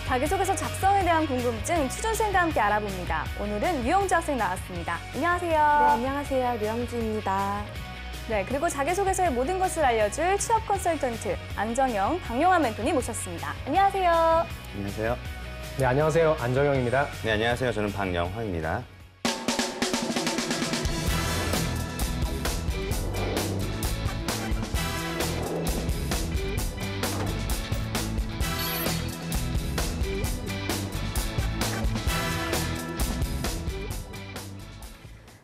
자기소개서 작성에 대한 궁금증 취준생과 함께 알아봅니다. 오늘은 류영주 학생 나왔습니다. 안녕하세요. 네, 안녕하세요. 류영주입니다. 네, 그리고 자기소개서의 모든 것을 알려줄 취업 컨설턴트 안정영, 박용환 멘토님 모셨습니다. 안녕하세요. 안녕하세요. 네, 안녕하세요. 안정영입니다. 네, 안녕하세요. 저는 박영환입니다.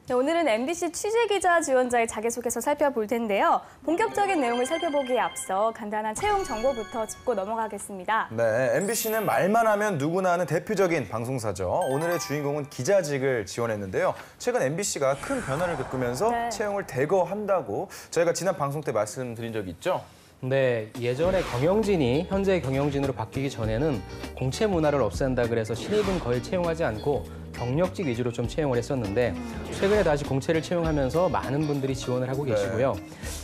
네, 오늘은 MBC 취재기자 지원자의 자기소개서 살펴볼 텐데요. 본격적인 내용을 살펴보기에 앞서 간단한 채용 정보부터 짚고 넘어가겠습니다. 네, MBC는 말만 하면 누구나 아는 대표적인 방송사죠. 오늘의 주인공은 기자직을 지원했는데요. 최근 MBC가 큰 변화를 겪으면서 채용을 대거한다고 저희가 지난 방송 때 말씀드린 적이 있죠? 네, 예전에 경영진이 현재 경영진으로 바뀌기 전에는 공채 문화를 없앤다 그래서 신입은 거의 채용하지 않고 경력직 위주로 좀 채용을 했었는데 최근에 다시 공채를 채용하면서 많은 분들이 지원을 하고 계시고요.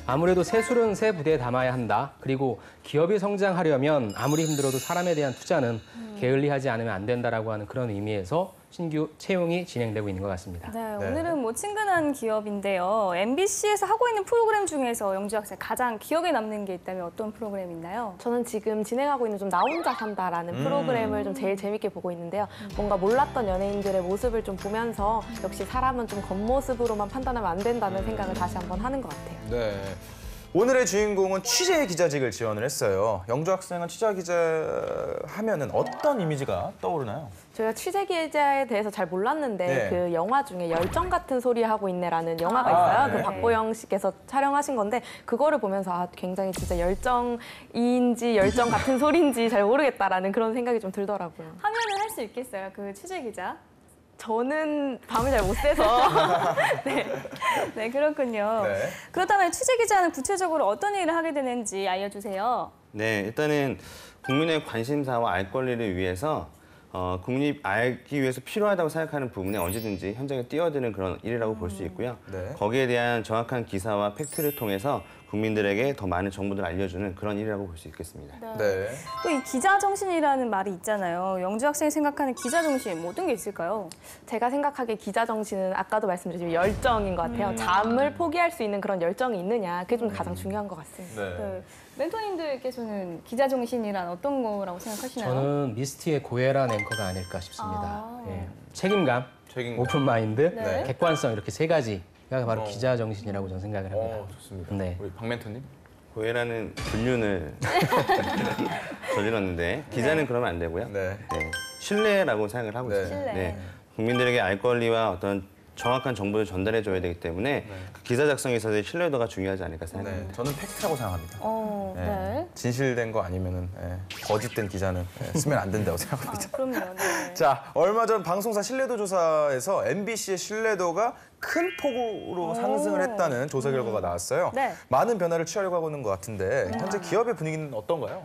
아무래도 새술은 새 부대에 담아야 한다. 그리고 기업이 성장하려면 아무리 힘들어도 사람에 대한 투자는 게을리하지 않으면 안 된다라고 하는 그런 의미에서 신규 채용이 진행되고 있는 것 같습니다. 네, 오늘은 뭐 친근한 기업인데요. MBC에서 하고 있는 프로그램 중에서 영주 학생 가장 기억에 남는 게 있다면 어떤 프로그램이 있나요? 저는 지금 진행하고 있는 좀 나 혼자 산다라는 프로그램을 좀 제일 재밌게 보고 있는데요. 뭔가 몰랐던 연예인들의 모습을 좀 보면서 역시 사람은 좀 겉모습으로만 판단하면 안 된다는 생각을 다시 한번 하는 것 같아요. 네. 오늘의 주인공은 취재 기자직을 지원을 했어요. 영주 학생은 취재 기자 하면은 어떤 이미지가 떠오르나요? 저희가 취재 기자에 대해서 잘 몰랐는데 그 영화 중에 열정 같은 소리 하고 있네라는 영화가 있어요. 그 박보영 씨께서 촬영하신 건데 그거를 보면서 굉장히 진짜 열정인지 열정 같은 소리인지 잘 모르겠다라는 그런 생각이 좀 들더라고요. 하면은 할 수 있겠어요, 그 취재 기자? 저는 밤을 잘 못 새서. 네, 그렇군요. 네. 그렇다면 취재 기자는 구체적으로 어떤 일을 하게 되는지 알려주세요. 네, 일단은 국민의 관심사와 알 권리를 위해서 국민이 알기 위해서 필요하다고 생각하는 부분에 언제든지 현장에 뛰어드는 그런 일이라고 볼 수 있고요. 네. 거기에 대한 정확한 기사와 팩트를 통해서 국민들에게 더 많은 정보들을 알려주는 그런 일이라고 볼 수 있겠습니다. 네. 또 이 기자 정신이라는 말이 있잖아요. 영주 학생이 생각하는 기자 정신 어떤 게 있을까요? 제가 생각하기에 기자 정신은 아까도 말씀드렸지만 열정인 것 같아요. 잠을 포기할 수 있는 그런 열정이 있느냐, 그게 좀 가장 중요한 것 같습니다. 네. 멘토님들께서는 기자 정신이란 어떤 거라고 생각하시나요? 저는 미스티의 고혜란 앵커가 아닐까 싶습니다. 예. 책임감, 오픈 마인드, 객관성 이렇게 세 가지가 바로 기자 정신이라고 저는 생각을 합니다. 좋습니다. 네. 우리 박 멘토님? 고혜라는 불륜을 저질렀는데 기자는 그러면 안 되고요. 네. 신뢰라고 생각을 하고 있어요. 신뢰. 네. 국민들에게 알 권리와 어떤 정확한 정보를 전달해줘야 되기 때문에 그 기사 작성에 있어서의 신뢰도가 중요하지 않을까 생각합니다. 저는 팩트라고 생각합니다. 네. 진실된 거 아니면은 거짓된 기자는 쓰면 안 된다고 생각합니다. 그럼요. 네. 자, 얼마 전 방송사 신뢰도 조사에서 MBC의 신뢰도가 큰 폭으로 상승을 했다는 조사 결과가 나왔어요. 네. 많은 변화를 취하려고 하고 있는 것 같은데 현재 기업의 분위기는 어떤가요?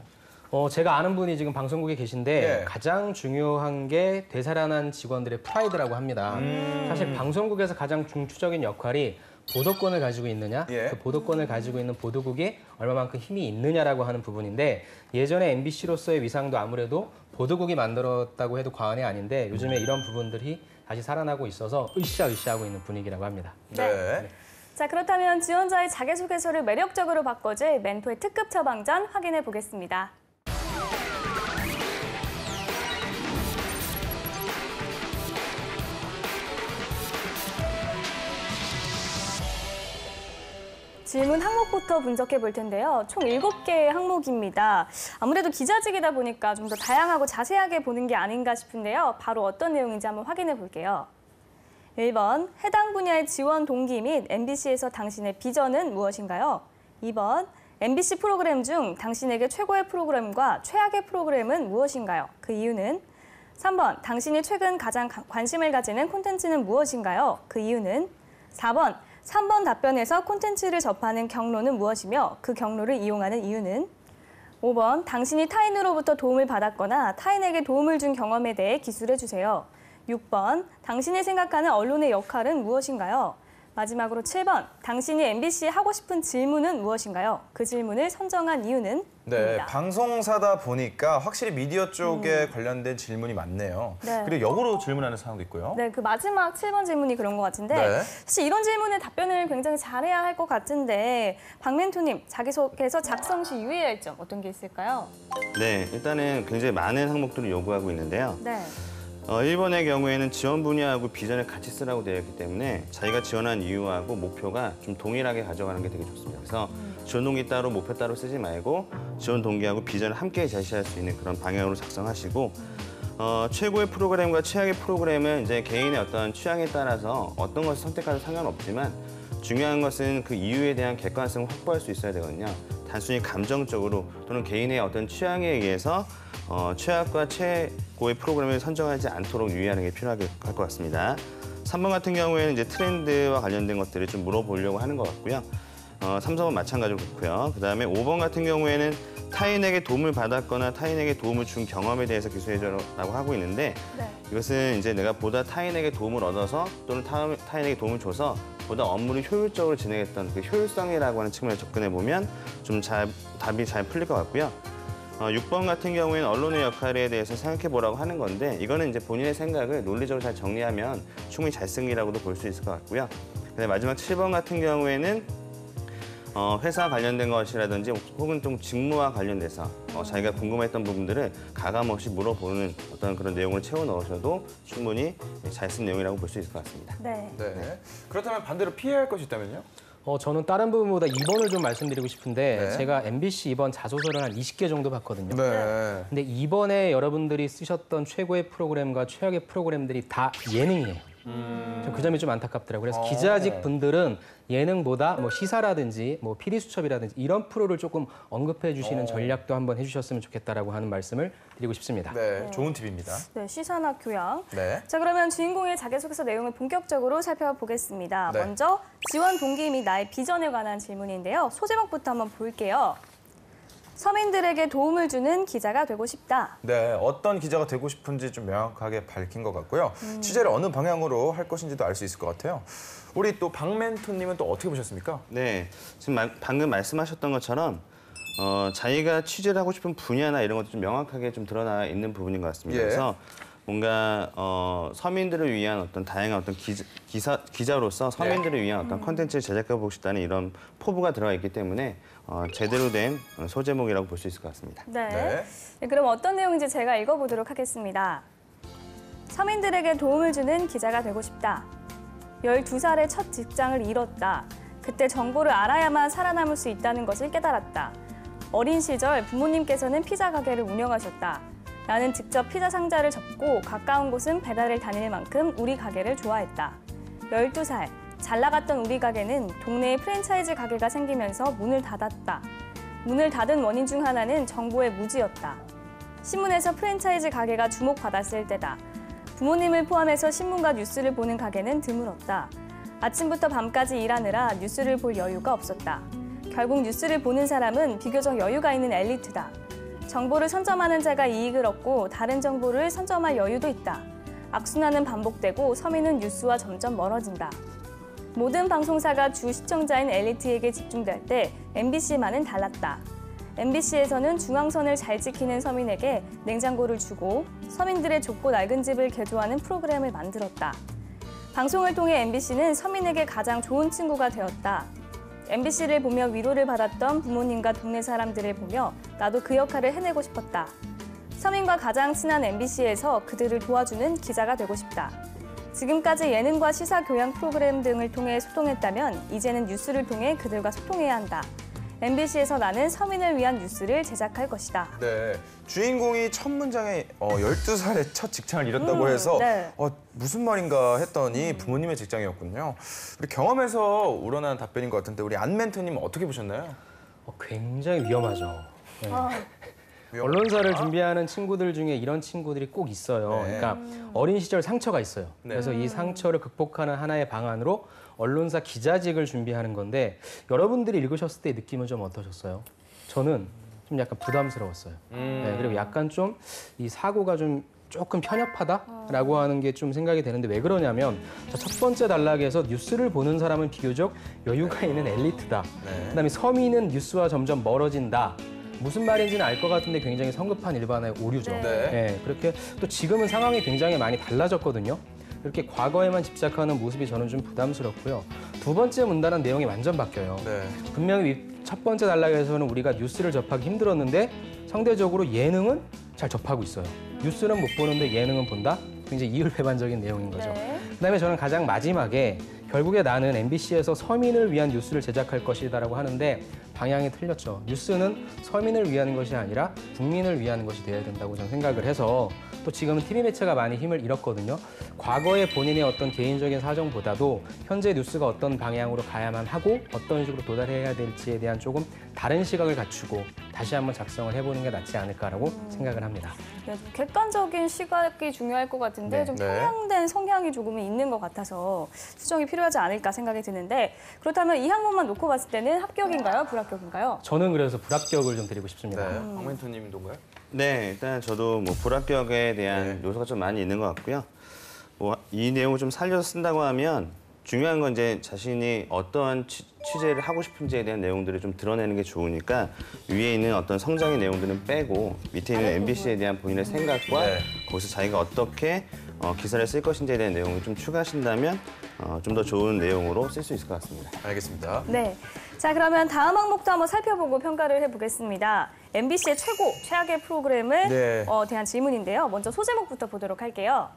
제가 아는 분이 지금 방송국에 계신데 예. 가장 중요한 게 되살아난 직원들의 프라이드라고 합니다. 사실 방송국에서 가장 중추적인 역할이 보도권을 가지고 있느냐, 그 보도권을 가지고 있는 보도국이 얼마만큼 힘이 있느냐라고 하는 부분인데 예전에 MBC로서의 위상도 아무래도 보도국이 만들었다고 해도 과언이 아닌데 요즘에 이런 부분들이 다시 살아나고 있어서 으쌰으쌰하고 있는 분위기라고 합니다. 네. 자, 그렇다면 지원자의 자기소개서를 매력적으로 바꿔줄 멘토의 특급 처방전 확인해 보겠습니다. 질문 항목부터 분석해 볼 텐데요. 총 7개의 항목입니다. 아무래도 기자직이다 보니까 좀 더 다양하고 자세하게 보는 게 아닌가 싶은데요. 바로 어떤 내용인지 한번 확인해 볼게요. 1번, 해당 분야의 지원 동기 및 MBC에서 당신의 비전은 무엇인가요? 2번, MBC 프로그램 중 당신에게 최고의 프로그램과 최악의 프로그램은 무엇인가요? 그 이유는? 3번, 당신이 최근 가장 관심을 가지는 콘텐츠는 무엇인가요? 그 이유는? 4번, 3번 답변에서 콘텐츠를 접하는 경로는 무엇이며 그 경로를 이용하는 이유는? 5번, 당신이 타인으로부터 도움을 받았거나 타인에게 도움을 준 경험에 대해 기술해 주세요. 6번, 당신이 생각하는 언론의 역할은 무엇인가요? 마지막으로 7번, 당신이 MBC에 하고 싶은 질문은 무엇인가요? 그 질문을 선정한 이유는? 네, 방송사다 보니까 확실히 미디어 쪽에 관련된 질문이 많네요. 네. 그리고 역으로 질문하는 상황도 있고요. 네, 그 마지막 7번 질문이 그런 것 같은데 네. 사실 이런 질문에 답변을 굉장히 잘해야 할 것 같은데 박멘토님 자기소개서 작성 시 유의해야 할 점 어떤 게 있을까요? 네, 일단은 굉장히 많은 항목들을 요구하고 있는데요. 네. 1번의 경우에는 지원 분야하고 비전을 같이 쓰라고 되어 있기 때문에 자기가 지원한 이유하고 목표가 좀 동일하게 가져가는 게 되게 좋습니다. 그래서 지원 동기 따로 목표 따로 쓰지 말고 지원 동기하고 비전을 함께 제시할 수 있는 그런 방향으로 작성하시고 최고의 프로그램과 최악의 프로그램은 이제 개인의 어떤 취향에 따라서 어떤 것을 선택해도 상관없지만 중요한 것은 그 이유에 대한 객관성을 확보할 수 있어야 되거든요. 단순히 감정적으로 또는 개인의 어떤 취향에 의해서 최악과 최고의 프로그램을 선정하지 않도록 유의하는 게 필요할 것 같습니다. 3번 같은 경우에는 이제 트렌드와 관련된 것들을 좀 물어보려고 하는 것 같고요. 3, 4번 마찬가지로 그렇고요. 그다음에 5번 같은 경우에는 타인에게 도움을 받았거나 타인에게 도움을 준 경험에 대해서 기술해줘라고 하고 있는데 네. 이것은 이제 내가 보다 타인에게 도움을 얻어서 또는 타인에게 도움을 줘서 보다 업무를 효율적으로 진행했던 그 효율성이라고 하는 측면에 접근해 보면 좀 답이 잘 풀릴 것 같고요. 6번 같은 경우에는 언론의 역할에 대해서 생각해 보라고 하는 건데 이거는 이제 본인의 생각을 논리적으로 잘 정리하면 충분히 잘 쓴 이라고도 볼 수 있을 것 같고요. 그다음에 마지막 7번 같은 경우에는 회사 관련된 것이라든지 혹은 좀 직무와 관련돼서 자기가 궁금했던 부분들을 가감없이 물어보는 어떤 그런 내용을 채워 넣으셔도 충분히 잘 쓴 내용이라고 볼 수 있을 것 같습니다. 네. 네. 그렇다면 반대로 피해야 할 것이 있다면요? 저는 다른 부분보다 2번을 좀 말씀드리고 싶은데 네. 제가 MBC 2번 자소서를 한 20개 정도 봤거든요. 네. 근데 2번에 여러분들이 쓰셨던 최고의 프로그램과 최악의 프로그램들이 다 예능이에요. 그 점이 좀 안타깝더라고요. 그래서 기자직 분들은 예능보다 뭐 시사라든지 뭐 피디수첩이라든지 이런 프로를 조금 언급해 주시는 전략도 한번 해주셨으면 좋겠다라고 하는 말씀을 드리고 싶습니다. 네, 좋은 팁입니다. 네, 시사나 교양. 네. 자, 그러면 주인공의 자기소개서 내용을 본격적으로 살펴보겠습니다. 네. 먼저 지원 동기 및 나의 비전에 관한 질문인데요. 소제목부터 한번 볼게요. 서민들에게 도움을 주는 기자가 되고 싶다. 네, 어떤 기자가 되고 싶은지 좀 명확하게 밝힌 것 같고요. 취재를 어느 방향으로 할 것인지도 알 수 있을 것 같아요. 우리 또 박멘토님은 또 어떻게 보셨습니까? 네, 지금 방금 말씀하셨던 것처럼 자기가 취재를 하고 싶은 분야나 이런 것도 좀 명확하게 좀 드러나 있는 부분인 것 같습니다. 예. 그래서 뭔가 서민들을 위한 어떤 다양한 어떤 기자로서 서민들을 위한 어떤 컨텐츠를 제작해 보고 싶다는 이런 포부가 들어가 있기 때문에 제대로 된 소제목이라고 볼 수 있을 것 같습니다. 네. 네. 네, 그럼 어떤 내용인지 제가 읽어보도록 하겠습니다. 서민들에게 도움을 주는 기자가 되고 싶다. 12살에 첫 직장을 잃었다. 그때 정보를 알아야만 살아남을 수 있다는 것을 깨달았다. 어린 시절 부모님께서는 피자 가게를 운영하셨다. 나는 직접 피자 상자를 접고 가까운 곳은 배달을 다닐 만큼 우리 가게를 좋아했다. 12살, 잘 나갔던 우리 가게는 동네에 프랜차이즈 가게가 생기면서 문을 닫았다. 문을 닫은 원인 중 하나는 정보의 무지였다. 신문에서 프랜차이즈 가게가 주목받았을 때다. 부모님을 포함해서 신문과 뉴스를 보는 가게는 드물었다. 아침부터 밤까지 일하느라 뉴스를 볼 여유가 없었다. 결국 뉴스를 보는 사람은 비교적 여유가 있는 엘리트다. 정보를 선점하는 자가 이익을 얻고 다른 정보를 선점할 여유도 있다. 악순환은 반복되고 서민은 뉴스와 점점 멀어진다. 모든 방송사가 주 시청자인 엘리트에게 집중될 때 MBC만은 달랐다. MBC에서는 중앙선을 잘 지키는 서민에게 냉장고를 주고 서민들의 좁고 낡은 집을 개조하는 프로그램을 만들었다. 방송을 통해 MBC는 서민에게 가장 좋은 친구가 되었다. MBC를 보며 위로를 받았던 부모님과 동네 사람들을 보며 나도 그 역할을 해내고 싶었다. 서민과 가장 친한 MBC에서 그들을 도와주는 기자가 되고 싶다. 지금까지 예능과 시사 교양 프로그램 등을 통해 소통했다면 이제는 뉴스를 통해 그들과 소통해야 한다. MBC에서 나는 서민을 위한 뉴스를 제작할 것이다. 네, 주인공이 첫 문장에 12살에 첫 직장을 잃었다고 해서 네. 무슨 말인가 했더니 부모님의 직장이었군요. 우리 경험에서 우러난 답변인 것 같은데 우리 안 멘토님 어떻게 보셨나요? 굉장히 위험하죠. 네. 언론사를 준비하는 친구들 중에 이런 친구들이 꼭 있어요. 네. 그러니까 어린 시절 상처가 있어요. 네. 그래서 이 상처를 극복하는 하나의 방안으로 언론사 기자직을 준비하는 건데 여러분들이 읽으셨을 때 느낌은 좀 어떠셨어요? 저는 좀 약간 부담스러웠어요. 네, 그리고 약간 좀 이 사고가 좀 조금 편협하다라고 하는 게 좀 생각이 되는데 왜 그러냐면 첫 번째 단락에서 뉴스를 보는 사람은 비교적 여유가 있는 엘리트다. 네. 그다음에 서민은 뉴스와 점점 멀어진다. 무슨 말인지는 알 것 같은데 굉장히 성급한 일반화의 오류죠. 네. 네. 그렇게 또 지금은 상황이 굉장히 많이 달라졌거든요. 이렇게 과거에만 집착하는 모습이 저는 좀 부담스럽고요. 두 번째 문단은 내용이 완전 바뀌어요. 네. 분명히 첫 번째 단락에서는 우리가 뉴스를 접하기 힘들었는데 상대적으로 예능은 잘 접하고 있어요. 뉴스는 못 보는데 예능은 본다? 굉장히 이율배반적인 내용인 거죠. 네. 그다음에 저는 가장 마지막에 결국에 나는 MBC에서 서민을 위한 뉴스를 제작할 것이다라고 하는데 방향이 틀렸죠. 뉴스는 서민을 위한 것이 아니라 국민을 위한 것이 되어야 된다고 저는 생각을 해서 또 지금은 TV 매체가 많이 힘을 잃었거든요. 과거의 본인의 어떤 개인적인 사정보다도 현재 뉴스가 어떤 방향으로 가야만 하고 어떤 식으로 도달해야 될지에 대한 조금 다른 시각을 갖추고 다시 한번 작성을 해보는 게 낫지 않을까라고 생각을 합니다. 네, 좀 객관적인 시각이 중요할 것 같은데 네. 좀 네. 편향된 성향이 조금은 있는 것 같아서 수정이 필요하지 않을까 생각이 드는데 그렇다면 이 항목만 놓고 봤을 때는 합격인가요? 불합격인가요? 저는 그래서 불합격을 좀 드리고 싶습니다. 네. 박멘토님도인가요? 네, 일단 저도 뭐 불합격에 대한 네. 요소가 좀 많이 있는 것 같고요. 뭐 이 내용을 좀 살려서 쓴다고 하면 중요한 건 이제 자신이 어떠한 취재를 하고 싶은지에 대한 내용들을 좀 드러내는 게 좋으니까 위에 있는 어떤 성장의 내용들은 빼고 밑에 있는 MBC에 대한 본인의 생각과 네. 거기서 자기가 어떻게 기사를 쓸 것인지에 대한 내용을 좀 추가하신다면 좀 더 좋은 내용으로 쓸 수 있을 것 같습니다. 알겠습니다. 네. 자, 그러면 다음 항목도 한번 살펴보고 평가를 해보겠습니다. MBC의 최고, 최악의 프로그램을 네. 대한 질문인데요. 먼저 소제목부터 보도록 할게요.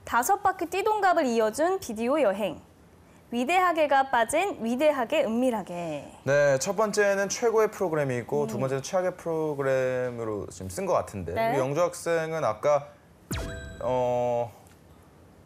5바퀴 띠동갑을 이어준 비디오 여행. 위대하게가 빠진 위대하게 은밀하게. 네, 첫 번째는 최고의 프로그램이고 두 번째는 최악의 프로그램으로 지금 쓴 것 같은데 네. 우리 영주 학생은 아까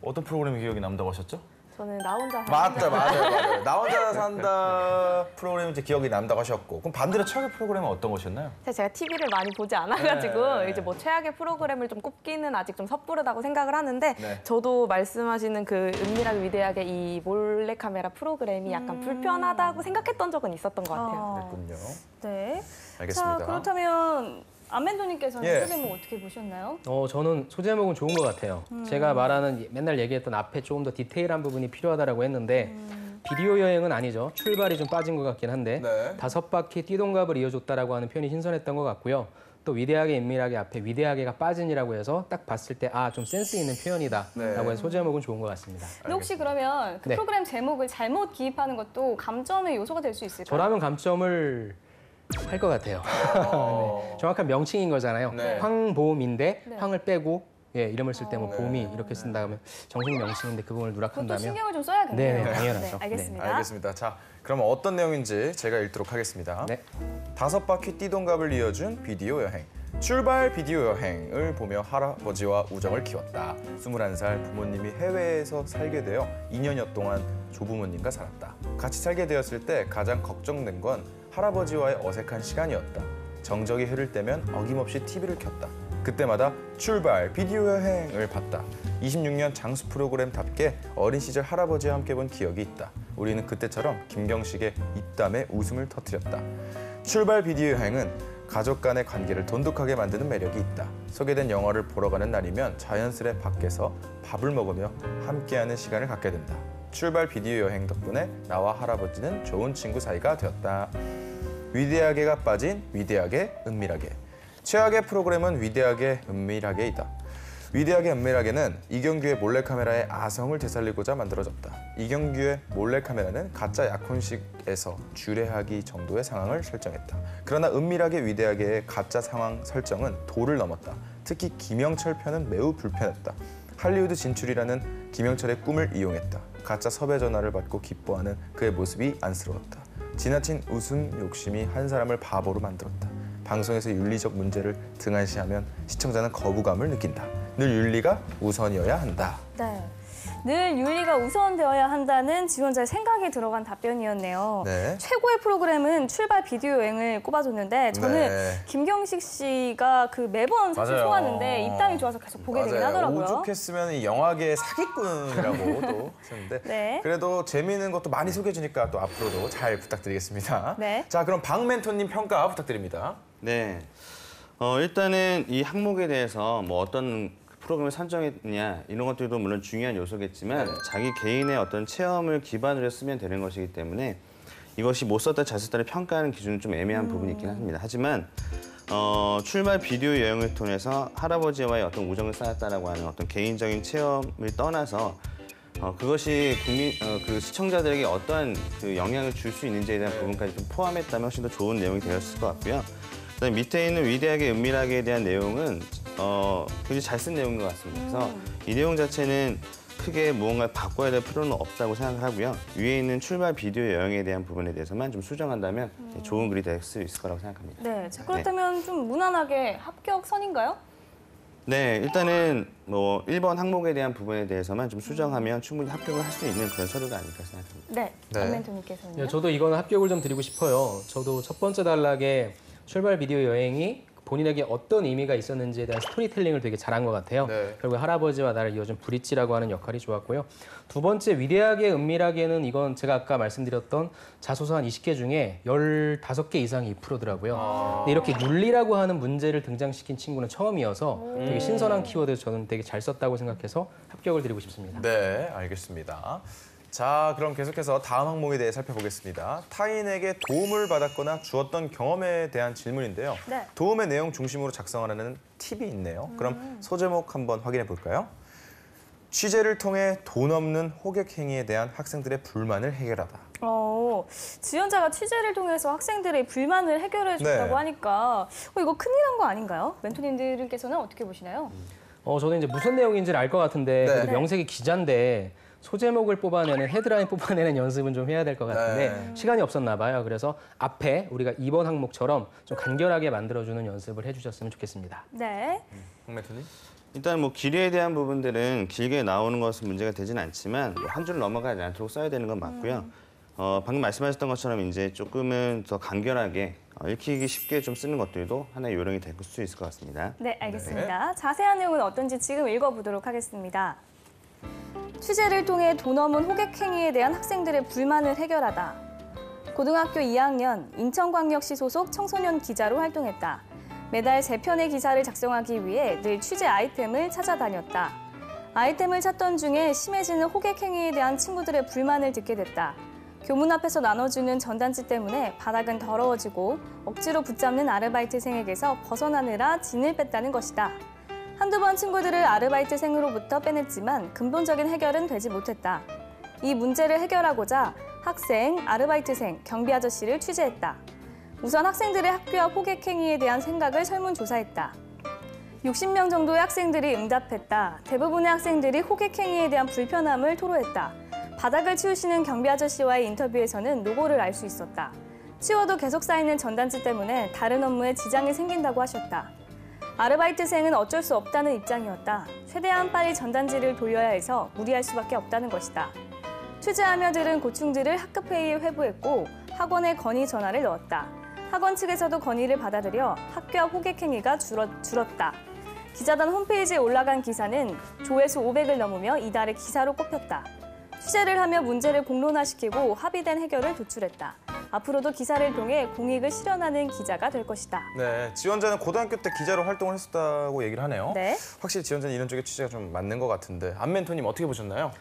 어떤 프로그램이 기억이 남다고 하셨죠? 저는 나 혼자 맞다, 맞아요. 나 혼자 산다 프로그램이 이제 기억이 남다고 하셨고 그럼 반대로 최악의 프로그램은 어떤 것이었나요? 사실 제가 TV를 많이 보지 않아가지고 네. 이제 뭐 최악의 프로그램을 좀 꼽기는 아직 좀 섣부르다고 생각을 하는데 네. 저도 말씀하시는 그 은밀하게 위대하게 이 몰래카메라 프로그램이 약간 불편하다고 생각했던 적은 있었던 것 같아요. 그랬군요. 네. 알겠습니다. 자, 그렇다면 안멘도님께서는 예. 소제목 어떻게 보셨나요? 저는 소제목은 좋은 것 같아요. 제가 말하는 맨날 얘기했던 앞에 조금 더 디테일한 부분이 필요하다고 했는데 비디오 여행은 아니죠. 출발이 좀 빠진 것 같긴 한데 네. 5바퀴 띠동갑을 이어줬다라고 하는 표현이 신선했던 것 같고요. 또 위대하게 은밀하게 앞에 위대하게가 빠진이라고 해서 딱 봤을 때 좀 센스 있는 표현이다라고 네. 해서 소제목은 좋은 것 같습니다. 근데 혹시 그러면 그 네. 프로그램 제목을 잘못 기입하는 것도 감점의 요소가 될 수 있을까요? 저라면 감점을 할 것 같아요. 네. 정확한 명칭인 거잖아요. 네. 황보미인데 네. 황을 빼고 이름을 쓸 때 뭐 보미 이렇게 쓴다 하면 정식 명칭인데 그 부분을 그것도 누락한다면 신경을 좀 써야겠네요. 네, 당연하죠. 네, 알겠습니다. 알겠습니다. 자, 그럼 어떤 내용인지 제가 읽도록 하겠습니다. 네. 5바퀴 띠동갑을 이어준 비디오 여행. 출발 비디오 여행을 보며 할아버지와 우정을 키웠다. 21살 부모님이 해외에서 살게 되어 2년여 동안 조부모님과 살았다. 같이 살게 되었을 때 가장 걱정된 건 할아버지와의 어색한 시간이었다. 정적이 흐를 때면 어김없이 TV를 켰다. 그때마다 출발 비디오 여행을 봤다. 26년 장수 프로그램답게 어린 시절 할아버지와 함께 본 기억이 있다. 우리는 그때처럼 김경식의 입담에 웃음을 터뜨렸다. 출발 비디오 여행은 가족 간의 관계를 돈독하게 만드는 매력이 있다. 소개된 영화를 보러 가는 날이면 자연스레 밖에서 밥을 먹으며 함께하는 시간을 갖게 된다. 출발 비디오 여행 덕분에 나와 할아버지는 좋은 친구 사이가 되었다. 위대하게가 빠진 위대하게 은밀하게. 최악의 프로그램은 위대하게 은밀하게이다. 위대하게 은밀하게는 이경규의 몰래카메라의 아성을 되살리고자 만들어졌다. 이경규의 몰래카메라는 가짜 약혼식에서 주례하기 정도의 상황을 설정했다. 그러나 은밀하게 위대하게의 가짜 상황 설정은 도를 넘었다. 특히 김영철 편은 매우 불편했다. 할리우드 진출이라는 김영철의 꿈을 이용했다. 가짜 섭외 전화를 받고 기뻐하는 그의 모습이 안쓰러웠다. 지나친 웃음 욕심이 한 사람을 바보로 만들었다. 방송에서 윤리적 문제를 등한시하면 시청자는 거부감을 느낀다. 늘 윤리가 우선이어야 한다. 네. 늘 윤리가 우선되어야 한다는 지원자의 생각이 들어간 답변이었네요. 네. 최고의 프로그램은 출발 비디오 여행을 꼽아줬는데 저는 네. 김경식 씨가 그 매번 사실 맞아요. 소화하는데 입담이 좋아서 계속 보게 되긴 하더라고요. 오죽했으면 이 영화계의 사기꾼이라고 또 하셨는데 네. 그래도 재미있는 것도 많이 소개해주니까 또 앞으로도 잘 부탁드리겠습니다. 네. 자, 그럼 박멘토님 평가 부탁드립니다. 네. 일단은 이 항목에 대해서 뭐 어떤 프로그램을 선정했느냐 이런 것들도 물론 중요한 요소겠지만 자기 개인의 어떤 체험을 기반으로 쓰면 되는 것이기 때문에 이것이 못 썼다 잘 썼다를 평가하는 기준은 좀 애매한 부분이 있긴 합니다. 하지만 출발 비디오 여행을 통해서 할아버지와의 어떤 우정을 쌓았다라고 하는 어떤 개인적인 체험을 떠나서 그것이 그 시청자들에게 어떠한 그 영향을 줄 수 있는지에 대한 부분까지 좀 포함했다면 훨씬 더 좋은 내용이 되었을 것 같고요. 그다음에 밑에 있는 위대하게 은밀하게에 대한 내용은 굉장히 잘 쓴 내용인 것 같습니다. 그래서 이 내용 자체는 크게 무언가를 바꿔야 될 필요는 없다고 생각을 하고요. 위에 있는 출발 비디오 여행에 대한 부분에 대해서만 좀 수정한다면 좋은 글이 될 수 있을 거라고 생각합니다. 네, 자, 그렇다면 좀 무난하게 합격선인가요? 네, 일단은 뭐 1번 항목에 대한 부분에 대해서만 좀 수정하면 충분히 합격을 할 수 있는 그런 서류가 아닐까 생각합니다. 네, 네. 안멘토님께서는요? 네, 저도 이거는 합격을 좀 드리고 싶어요. 저도 첫 번째 단락에 출발 비디오 여행이 본인에게 어떤 의미가 있었는지에 대한 스토리텔링을 되게 잘한 것 같아요. 네. 결국 할아버지와 나를 이어준 브릿지라고 하는 역할이 좋았고요. 두 번째 위대하게 은밀하게는 이건 제가 아까 말씀드렸던 자소서 한 20개 중에 15개 이상이 2%더라고요. 근데 이렇게 윤리라고 하는 문제를 등장시킨 친구는 처음이어서 되게 신선한 키워드 저는 되게 잘 썼다고 생각해서 합격을 드리고 싶습니다. 네, 알겠습니다. 자, 그럼 계속해서 다음 항목에 대해 살펴보겠습니다. 타인에게 도움을 받았거나 주었던 경험에 대한 질문인데요. 네. 도움의 내용 중심으로 작성하라는 팁이 있네요. 그럼 소제목 한번 확인해 볼까요? 취재를 통해 돈 없는 호객 행위에 대한 학생들의 불만을 해결하다. 지원자가 취재를 통해서 학생들의 불만을 해결해 줬다고 네. 하니까 이거 큰일한 거 아닌가요? 멘토님들께서는 어떻게 보시나요? 저는 이제 무슨 내용인지를 알 것 같은데 네. 그래도 명색이 기자인데 소제목을 뽑아내는 헤드라인 뽑아내는 연습은 좀 해야 될 것 같은데 네. 시간이 없었나 봐요. 그래서 앞에 우리가 2번 항목처럼 좀 간결하게 만들어주는 연습을 해주셨으면 좋겠습니다. 네. 홍 멘토님? 일단 뭐 길이에 대한 부분들은 길게 나오는 것은 문제가 되지는 않지만 한 줄 넘어가지 않도록 써야 되는 건 맞고요. 방금 말씀하셨던 것처럼 이제 조금은 더 간결하게 읽히기 쉽게 좀 쓰는 것들도 하나의 요령이 될 수 있을 것 같습니다. 네, 알겠습니다. 자세한 내용은 어떤지 지금 읽어보도록 하겠습니다. 취재를 통해 돈 없는 호객 행위에 대한 학생들의 불만을 해결하다. 고등학교 2학년 인천광역시 소속 청소년 기자로 활동했다. 매달 3편의 기사를 작성하기 위해 늘 취재 아이템을 찾아다녔다. 아이템을 찾던 중에 심해지는 호객 행위에 대한 친구들의 불만을 듣게 됐다. 교문 앞에서 나눠주는 전단지 때문에 바닥은 더러워지고 억지로 붙잡는 아르바이트생에게서 벗어나느라 진을 뺐다는 것이다. 한두 번 친구들을 아르바이트생으로부터 빼냈지만 근본적인 해결은 되지 못했다. 이 문제를 해결하고자 학생, 아르바이트생, 경비 아저씨를 취재했다. 우선 학생들의 학교 앞 호객 행위에 대한 생각을 설문조사했다. 60명 정도의 학생들이 응답했다. 대부분의 학생들이 호객 행위에 대한 불편함을 토로했다. 바닥을 치우시는 경비 아저씨와의 인터뷰에서는 노고를 알 수 있었다. 치워도 계속 쌓이는 전단지 때문에 다른 업무에 지장이 생긴다고 하셨다. 아르바이트생은 어쩔 수 없다는 입장이었다. 최대한 빨리 전단지를 돌려야 해서 무리할 수밖에 없다는 것이다. 취재하며 들은 고충들을 학급회의에 회부했고 학원에 건의 전화를 넣었다. 학원 측에서도 건의를 받아들여 학교 앞 호객 행위가 줄었다. 기자단 홈페이지에 올라간 기사는 조회수 500을 넘으며 이달의 기사로 꼽혔다. 취재를 하며 문제를 공론화시키고 합의된 해결을 도출했다. 앞으로도 기사를 통해 공익을 실현하는 기자가 될 것이다. 네, 지원자는 고등학교 때 기자로 활동을 했었다고 얘기를 하네요. 네. 확실히 지원자는 이런 쪽에 취재가 좀 맞는 것 같은데 안 멘토님 어떻게 보셨나요?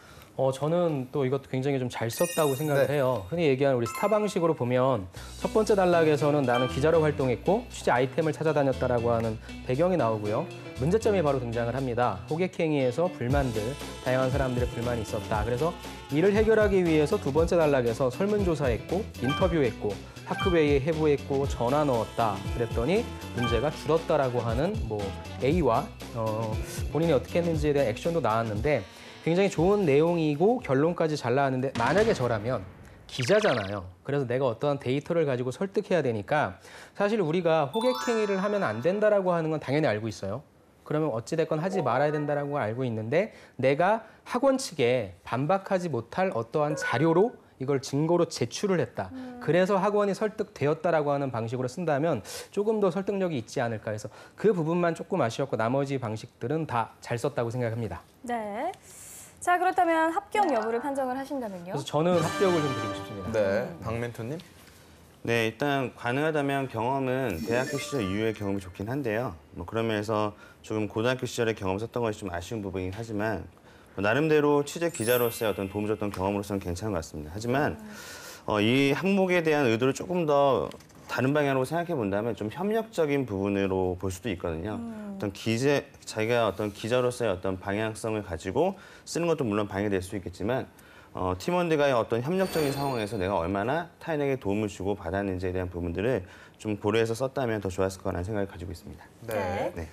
저는 또 이것도 굉장히 좀 잘 썼다고 생각을 네. 해요. 흔히 얘기하는 우리 스타 방식으로 보면 첫 번째 단락에서는 나는 기자로 활동했고 취재 아이템을 찾아다녔다라고 하는 배경이 나오고요. 문제점이 바로 등장을 합니다. 호객 행위에서 불만들, 다양한 사람들의 불만이 있었다. 그래서 이를 해결하기 위해서 두 번째 단락에서 설문조사했고 인터뷰했고 학급회의에 회부했고 전화 넣었다. 그랬더니 문제가 줄었다라고 하는 뭐 A와 본인이 어떻게 했는지에 대한 액션도 나왔는데 굉장히 좋은 내용이고 결론까지 잘 나왔는데 만약에 저라면 기자잖아요. 그래서 내가 어떠한 데이터를 가지고 설득해야 되니까 사실 우리가 호객 행위를 하면 안 된다라고 하는 건 당연히 알고 있어요. 그러면 어찌됐건 하지 말아야 된다라고 알고 있는데 내가 학원 측에 반박하지 못할 어떠한 자료로 이걸 증거로 제출을 했다. 그래서 학원이 설득되었다라고 하는 방식으로 쓴다면 조금 더 설득력이 있지 않을까 해서 그 부분만 조금 아쉬웠고 나머지 방식들은 다 잘 썼다고 생각합니다. 네. 자, 그렇다면 합격 여부를 판정을 하신다면요? 그래서 저는 합격을 좀 드리고 싶습니다. 네, 박 멘토님? 네, 일단 가능하다면 경험은 대학교 시절 이후의 경험이 좋긴 한데요. 뭐 그런 면에서 조금 고등학교 시절의 경험 썼던 것이 좀 아쉬운 부분이긴 하지만 나름대로 취재 기자로서의 어떤 도움 줬던 경험으로서는 괜찮은 것 같습니다. 하지만 이 항목에 대한 의도를 조금 더 다른 방향으로 생각해 본다면 좀 협력적인 부분으로 볼 수도 있거든요. 자기가 어떤 기자로서의 어떤 방향성을 가지고 쓰는 것도 물론 방해될 수 있겠지만 팀원들과의 어떤 협력적인 상황에서 내가 얼마나 타인에게 도움을 주고 받았는지에 대한 부분들을 좀 고려해서 썼다면 더 좋았을 거라는 생각을 가지고 있습니다. 네. 네.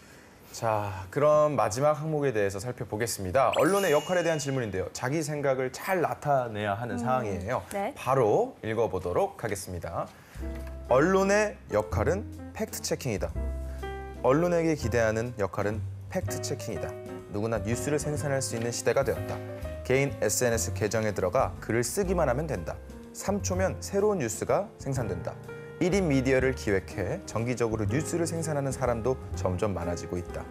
자, 그럼 마지막 항목에 대해서 살펴보겠습니다. 언론의 역할에 대한 질문인데요. 자기 생각을 잘 나타내야 하는 상황이에요. 네. 바로 읽어보도록 하겠습니다. 언론의 역할은 팩트체킹이다. 언론에게 기대하는 역할은 팩트체킹이다. 누구나 뉴스를 생산할 수 있는 시대가 되었다. 개인 SNS 계정에 들어가 글을 쓰기만 하면 된다. 3초면 새로운 뉴스가 생산된다. 1인 미디어를 기획해 정기적으로 뉴스를 생산하는 사람도 점점 많아지고 있다.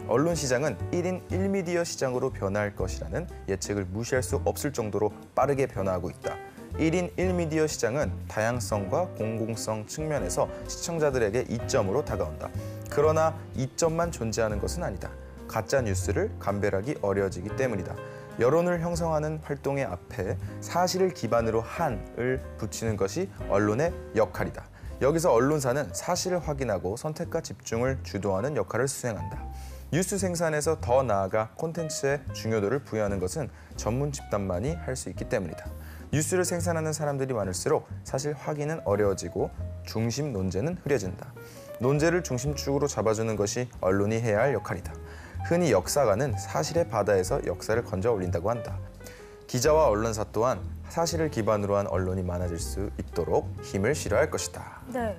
언론 시장은 1인 1미디어 시장으로 변화할 것이라는 예측을 무시할 수 없을 정도로 빠르게 변화하고 있다. 1인 1미디어 시장은 다양성과 공공성 측면에서 시청자들에게 이점으로 다가온다. 그러나 이점만 존재하는 것은 아니다. 가짜 뉴스를 감별하기 어려워지기 때문이다. 여론을 형성하는 활동의 앞에 사실을 기반으로 한을 붙이는 것이 언론의 역할이다. 여기서 언론사는 사실을 확인하고 선택과 집중을 주도하는 역할을 수행한다. 뉴스 생산에서 더 나아가 콘텐츠의 중요도를 부여하는 것은 전문 집단만이 할 수 있기 때문이다. 뉴스를 생산하는 사람들이 많을수록 사실 확인은 어려워지고 중심 논제는 흐려진다. 논제를 중심축으로 잡아주는 것이 언론이 해야 할 역할이다. 흔히 역사가는 사실의 바다에서 역사를 건져 올린다고 한다. 기자와 언론사 또한 사실을 기반으로 한 언론이 많아질 수 있도록 힘을 실어야 할 것이다. 네,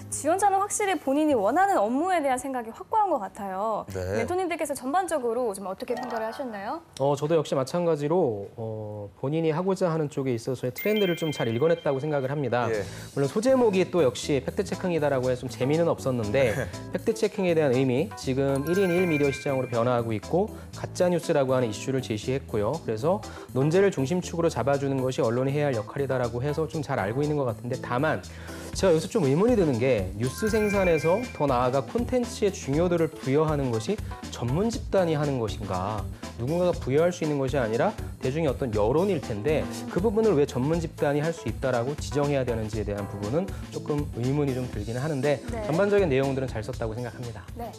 지원자는 확실히 본인이 원하는 업무에 대한 생각이 확고한 것 같아요. 네. 멘토님들께서 전반적으로 좀 어떻게 평가를 하셨나요? 저도 역시 마찬가지로 본인이 하고자 하는 쪽에 있어서의 트렌드를 좀 잘 읽어냈다고 생각을 합니다. 예. 물론 소제목이 또 역시 팩트체킹이다라고 해서 좀 재미는 없었는데 팩트체킹에 대한 의미, 지금 1인 1미디어 시장으로 변화하고 있고 가짜뉴스라고 하는 이슈를 제시했고요. 그래서 논제를 중심축으로 잡아주는 것이 언론이 해야 할 역할이다라고 해서 좀 잘 알고 있는 것 같은데 다만 제가 여기서 좀 의문이 드는 게 뉴스 생산에서 더 나아가 콘텐츠의 중요도를 부여하는 것이 전문 집단이 하는 것인가 누군가가 부여할 수 있는 것이 아니라 대중의 어떤 여론일 텐데 그 부분을 왜 전문 집단이 할 수 있다라고 지정해야 되는지에 대한 부분은 조금 의문이 좀 들기는 하는데 네. 전반적인 내용들은 잘 썼다고 생각합니다. 네.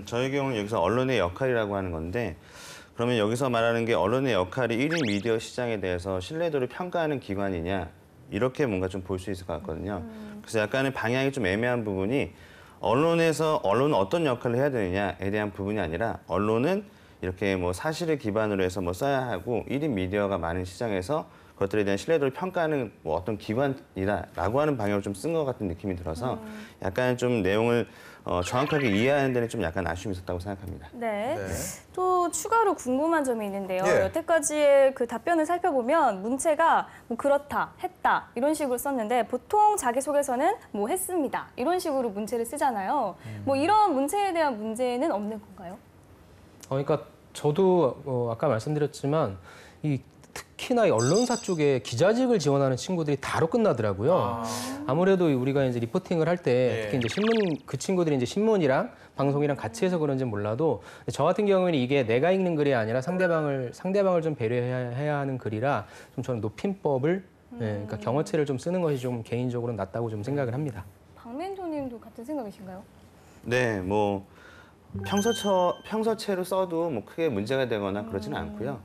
저희 경우는 여기서 언론의 역할이라고 하는 건데 그러면 여기서 말하는 게 언론의 역할이 1인 미디어 시장에 대해서 신뢰도를 평가하는 기관이냐 이렇게 뭔가 좀 볼 수 있을 것 같거든요. 그래서 약간의 방향이 좀 애매한 부분이 언론은 어떤 역할을 해야 되느냐에 대한 부분이 아니라 언론은 이렇게 뭐 사실을 기반으로 해서 뭐 써야 하고 1인 미디어가 많은 시장에서 그것들에 대한 신뢰도를 평가하는 뭐 어떤 기관이다라고 하는 방향을 좀 쓴 것 같은 느낌이 들어서 약간 좀 내용을 정확하게 이해하는 데는 좀 약간 아쉬움이 있었다고 생각합니다. 네. 네. 또 추가로 궁금한 점이 있는데요. 예. 여태까지의 그 답변을 살펴보면 문체가 뭐 그렇다, 했다 이런 식으로 썼는데 보통 자기소개서는 뭐 했습니다 이런 식으로 문체를 쓰잖아요. 뭐 이런 문체에 대한 문제는 없는 건가요? 그러니까 저도 아까 말씀드렸지만 특히나 이 언론사 쪽에 기자직을 지원하는 친구들이 다로 끝나더라고요. 아무래도 우리가 이제 리포팅을 할 때 예. 특히 이제 그 친구들이 이제 신문이랑 방송이랑 같이 해서 그런지 몰라도 저 같은 경우에는 이게 내가 읽는 글이 아니라 상대방을 좀 배려해야 하는 글이라 좀 저는 높임법을 그러니까 경어체를 좀 쓰는 것이 좀 개인적으로 낫다고 좀 생각을 합니다. 박멘토님도 같은 생각이신가요? 네, 뭐 평서체로 써도 뭐 크게 문제가 되거나 그러지는 않고요.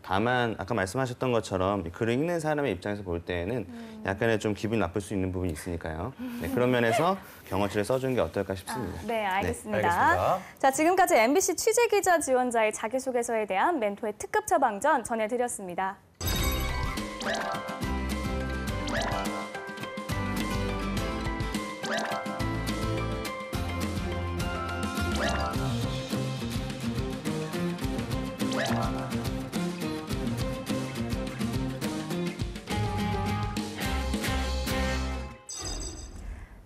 다만 아까 말씀하셨던 것처럼 글을 읽는 사람의 입장에서 볼 때에는 약간의 좀 기분이 나쁠 수 있는 부분이 있으니까요. 네, 그런 면에서 경어체를 써주는 게 어떨까 싶습니다. 네, 알겠습니다. 알겠습니다. 자, 지금까지 MBC 취재기자 지원자의 자기소개서에 대한 멘토의 특급 처방전 전해드렸습니다.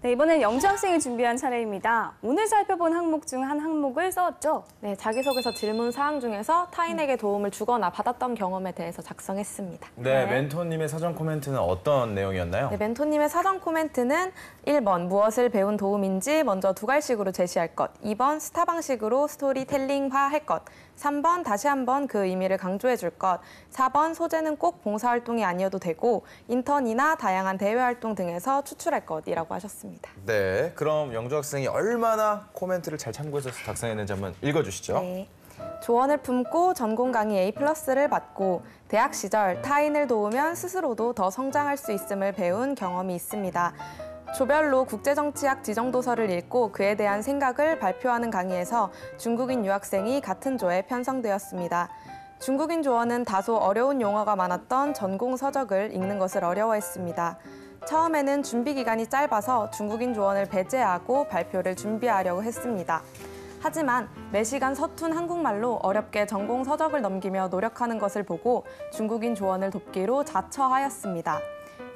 네, 네, 이번엔 영주 학생이 준비한 차례입니다. 오늘 살펴본 항목 중 한 항목을 써왔죠? 네, 자기소개서 질문 사항 중에서 타인에게 도움을 주거나 받았던 경험에 대해서 작성했습니다. 네, 멘토님의 사전 코멘트는 어떤 내용이었나요? 네, 멘토님의 사전 코멘트는 1번 무엇을 배운 도움인지 먼저 두 갈식으로 제시할 것, 2번 스타 방식으로 스토리텔링화할 것, 3번 다시 한번 그 의미를 강조해 줄 것, 4번 소재는 꼭 봉사활동이 아니어도 되고 인턴이나 다양한 대외활동 등에서 추출할 것이라고 하셨습니다. 네, 그럼 영주 학생이 얼마나 코멘트를 잘 참고해서 작성했는지 한번 읽어주시죠. 네. 조언을 품고 전공 강의 A+를 받고 대학 시절 타인을 도우면 스스로도 더 성장할 수 있음을 배운 경험이 있습니다. 조별로 국제정치학 지정도서를 읽고 그에 대한 생각을 발표하는 강의에서 중국인 유학생이 같은 조에 편성되었습니다. 중국인 조원은 다소 어려운 용어가 많았던 전공 서적을 읽는 것을 어려워했습니다. 처음에는 준비 기간이 짧아서 중국인 조원을 배제하고 발표를 준비하려고 했습니다. 하지만 매시간 서툰 한국말로 어렵게 전공 서적을 넘기며 노력하는 것을 보고 중국인 조원을 돕기로 자처하였습니다.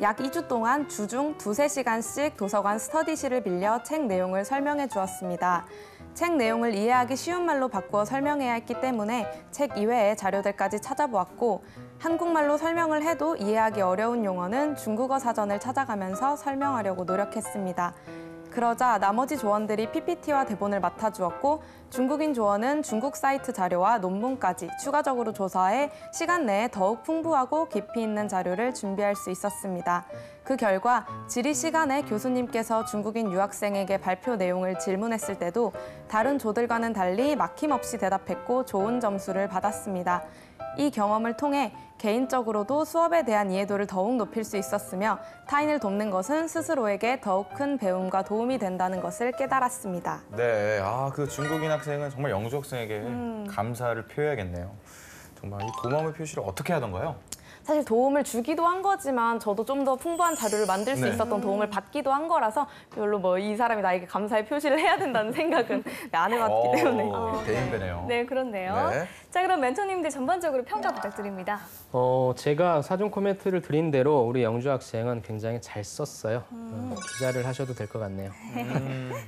약 2주 동안 주중 2~3시간씩 도서관 스터디실을 빌려 책 내용을 설명해 주었습니다. 책 내용을 이해하기 쉬운 말로 바꾸어 설명해야 했기 때문에 책 이외의 자료들까지 찾아보았고 한국말로 설명을 해도 이해하기 어려운 용어는 중국어 사전을 찾아가면서 설명하려고 노력했습니다. 그러자 나머지 조원들이 PPT와 대본을 맡아주었고 중국인 조원은 중국 사이트 자료와 논문까지 추가적으로 조사해 시간 내에 더욱 풍부하고 깊이 있는 자료를 준비할 수 있었습니다. 그 결과 질의 시간에 교수님께서 중국인 유학생에게 발표 내용을 질문했을 때도 다른 조들과는 달리 막힘없이 대답했고 좋은 점수를 받았습니다. 이 경험을 통해 개인적으로도 수업에 대한 이해도를 더욱 높일 수 있었으며 타인을 돕는 것은 스스로에게 더욱 큰 배움과 도움이 된다는 것을 깨달았습니다. 네, 그 중국인 학생은 정말 영주 학생에게 감사를 표해야겠네요. 정말 이 고마움의 표시를 어떻게 하던가요? 사실 도움을 주기도 한 거지만 저도 좀 더 풍부한 자료를 만들 수 네. 있었던 도움을 받기도 한 거라서 별로 뭐 이 사람이 나에게 감사의 표시를 해야 된다는 생각은 안 해봤기 때문에. 대인배네요. 네, 그렇네요. 네. 자, 그럼 멘토님들 전반적으로 평가 부탁드립니다. 제가 사전 코멘트를 드린 대로 우리 영주 학생은 굉장히 잘 썼어요. 기자를 하셔도 될 것 같네요.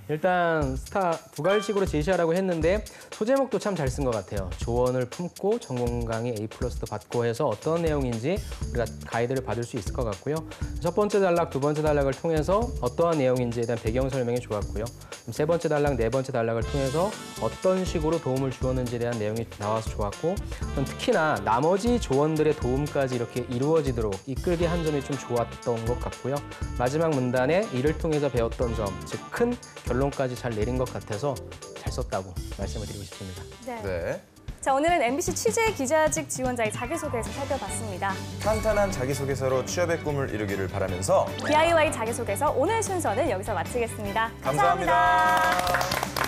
일단 스타 두 갈식으로 제시하라고 했는데 소제목도 참 잘 쓴 것 같아요. 조언을 품고 전공 강의 A+도 받고 해서 어떤 내용인지 우리가 가이드를 받을 수 있을 것 같고요. 첫 번째 단락, 두 번째 단락을 통해서 어떠한 내용인지에 대한 배경 설명이 좋았고요. 세 번째 단락, 네 번째 단락을 통해서 어떤 식으로 도움을 주었는지에 대한 내용이 나와서 좋았고 특히나 나머지 조원들의 도움까지 이렇게 이루어지도록 이끌게 한 점이 좀 좋았던 것 같고요. 마지막 문단에 이를 통해서 배웠던 점, 즉 큰 결론까지 잘 내린 것 같아서 잘 썼다고 말씀을 드리고 싶습니다. 네. 자, 오늘은 MBC 취재 기자직 지원자의 자기소개에서 살펴봤습니다. 탄탄한 자기소개서로 취업의 꿈을 이루기를 바라면서 DIY 자기소개서 오늘 순서는 여기서 마치겠습니다. 감사합니다.